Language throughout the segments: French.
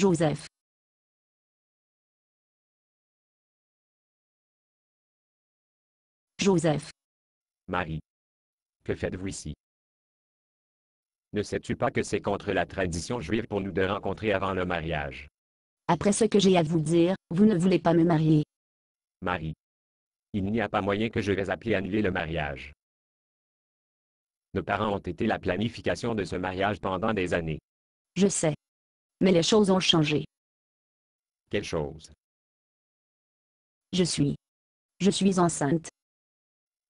Joseph. Joseph. Marie. Que faites-vous ici? Ne sais-tu pas que c'est contre la tradition juive pour nous de rencontrer avant le mariage? Après ce que j'ai à vous dire, vous ne voulez pas me marier. Marie. Il n'y a pas moyen que je vais appeler à annuler le mariage. Nos parents ont été la planification de ce mariage pendant des années. Je sais. Mais les choses ont changé. Quelle chose? Je suis enceinte.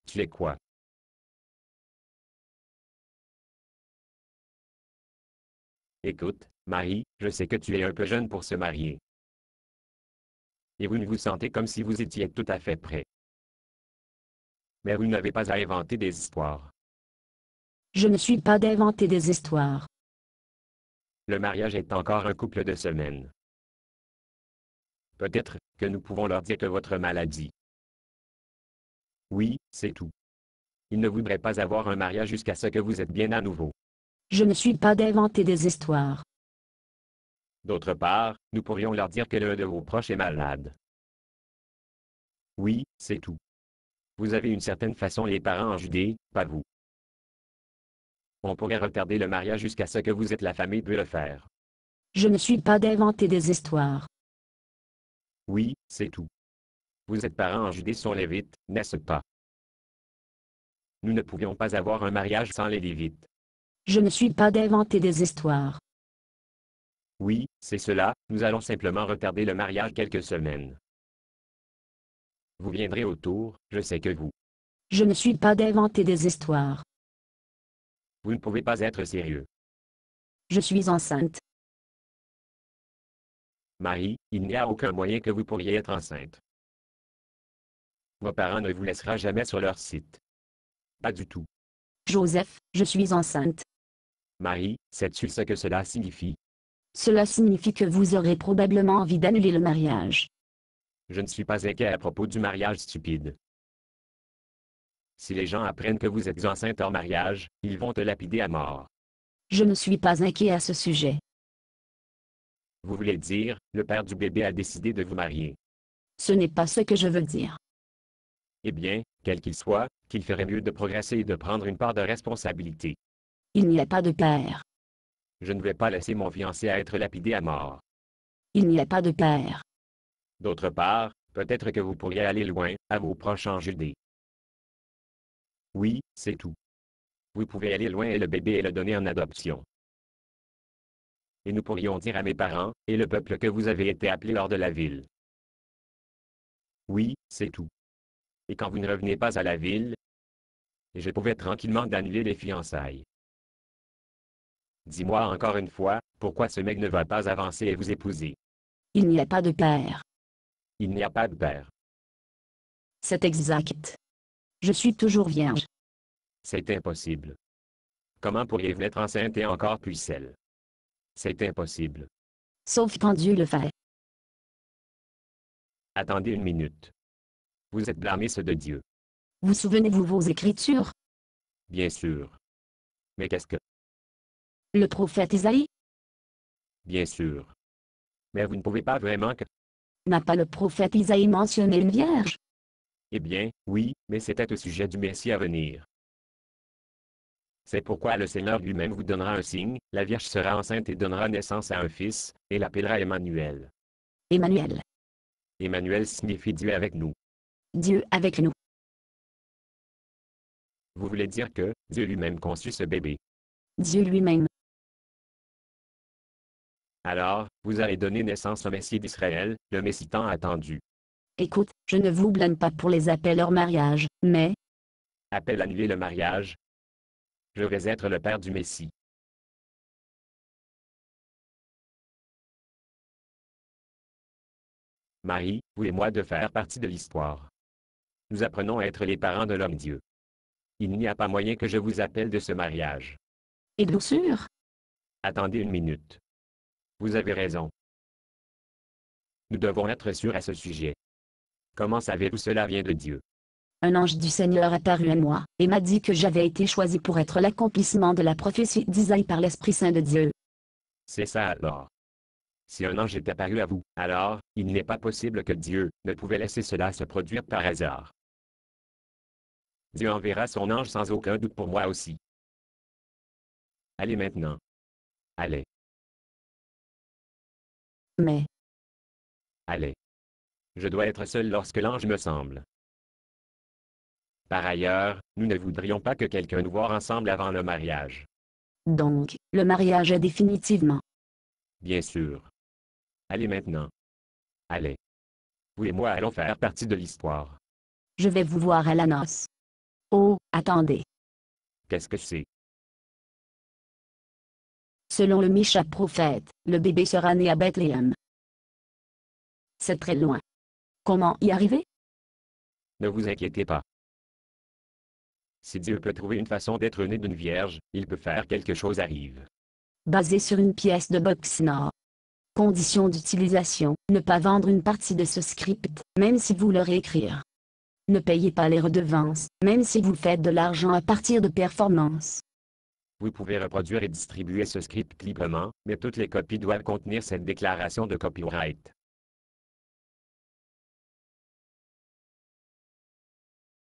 Tu es quoi? Écoute, Marie, je sais que tu es un peu jeune pour se marier. Et vous ne vous sentez comme si vous étiez tout à fait prêt. Mais vous n'avez pas à inventer des histoires. Je ne suis pas d'inventer des histoires. Le mariage est encore un couple de semaines. Peut-être que nous pouvons leur dire que votre maladie. Oui, c'est tout. Ils ne voudraient pas avoir un mariage jusqu'à ce que vous êtes bien à nouveau. Je ne suis pas d'inventer des histoires. D'autre part, nous pourrions leur dire que l'un de vos proches est malade. Oui, c'est tout. Vous avez une certaine façon les parents en Judée, pas vous. On pourrait retarder le mariage jusqu'à ce que vous êtes la famille peut le faire. Je ne suis pas d'inventer des histoires. Oui, c'est tout. Vous êtes parents en Judée sont Lévites, n'est-ce pas? Nous ne pouvions pas avoir un mariage sans les Lévites. Je ne suis pas d'inventer des histoires. Oui, c'est cela, nous allons simplement retarder le mariage quelques semaines. Vous viendrez autour, je sais que vous. Je ne suis pas d'inventer des histoires. Vous ne pouvez pas être sérieux. Je suis enceinte. Marie, il n'y a aucun moyen que vous pourriez être enceinte. Vos parents ne vous laissera jamais sur leur site. Pas du tout. Joseph, je suis enceinte. Marie, sais-tu ce que cela signifie? Cela signifie que vous aurez probablement envie d'annuler le mariage. Je ne suis pas inquiet à propos du mariage stupide. Si les gens apprennent que vous êtes enceinte hors mariage, ils vont te lapider à mort. Je ne suis pas inquiet à ce sujet. Vous voulez dire, le père du bébé a décidé de vous marier. Ce n'est pas ce que je veux dire. Eh bien, quel qu'il soit, qu'il ferait mieux de progresser et de prendre une part de responsabilité. Il n'y a pas de père. Je ne vais pas laisser mon fiancé à être lapidé à mort. Il n'y a pas de père. D'autre part, peut-être que vous pourriez aller loin, à vos proches en Judée. Oui, c'est tout. Vous pouvez aller loin et le bébé et le donner en adoption. Et nous pourrions dire à mes parents, et le peuple que vous avez été appelé hors de la ville. Oui, c'est tout. Et quand vous ne revenez pas à la ville, je pouvais tranquillement d'annuler les fiançailles. Dis-moi encore une fois, pourquoi ce mec ne va pas avancer et vous épouser? Il n'y a pas de père. Il n'y a pas de père. C'est exact. Je suis toujours vierge. C'est impossible. Comment pourriez-vous être enceinte et encore pucelle? C'est impossible. Sauf quand Dieu le fait. Attendez une minute. Vous êtes blâmé de Dieu. Vous souvenez-vous vos écritures? Bien sûr. Mais qu'est-ce que? Le prophète Isaïe? Bien sûr. Mais vous ne pouvez pas vraiment que... N'a pas le prophète Isaïe mentionné une vierge? Eh bien, oui, mais c'était au sujet du Messie à venir. C'est pourquoi le Seigneur lui-même vous donnera un signe, la Vierge sera enceinte et donnera naissance à un fils, et l'appellera Emmanuel. Emmanuel. Emmanuel signifie Dieu avec nous. Dieu avec nous. Vous voulez dire que Dieu lui-même conçut ce bébé. Dieu lui-même. Alors, vous allez donner naissance au Messie d'Israël, le Messie tant attendu. Écoute, je ne vous blâme pas pour les appels hors mariage, mais... Appel annuler le mariage. Je vais être le père du Messie. Marie, vous et moi de faire partie de l'histoire. Nous apprenons à être les parents de l'homme-dieu. Il n'y a pas moyen que je vous appelle de ce mariage. Êtes-vous sûr? Attendez une minute. Vous avez raison. Nous devons être sûrs à ce sujet. Comment savez-vous cela vient de Dieu? Un ange du Seigneur apparut à moi, et m'a dit que j'avais été choisi pour être l'accomplissement de la prophétie d'Isaïe par l'Esprit Saint de Dieu. C'est ça alors. Si un ange est apparu à vous, alors, il n'est pas possible que Dieu ne pouvait laisser cela se produire par hasard. Dieu enverra son ange sans aucun doute pour moi aussi. Allez maintenant. Allez, Mais, allez. Je dois être seul lorsque l'ange me semble. Par ailleurs, nous ne voudrions pas que quelqu'un nous voie ensemble avant le mariage. donc, le mariage est définitivement. Bien sûr. Allez maintenant. Allez. Vous et moi allons faire partie de l'histoire. Je vais vous voir à la noce. Oh, attendez. Qu'est-ce que c'est? Selon le Misha prophète, le bébé sera né à Bethléem. C'est très loin. Comment y arriver? Ne vous inquiétez pas. Si Dieu peut trouver une façon d'être né d'une vierge, il peut faire quelque chose arrive. Basé sur une pièce de Boxnor. Condition d'utilisation, ne pas vendre une partie de ce script, même si vous le réécrire. Ne payez pas les redevances, même si vous faites de l'argent à partir de performances. Vous pouvez reproduire et distribuer ce script librement, mais toutes les copies doivent contenir cette déclaration de copyright.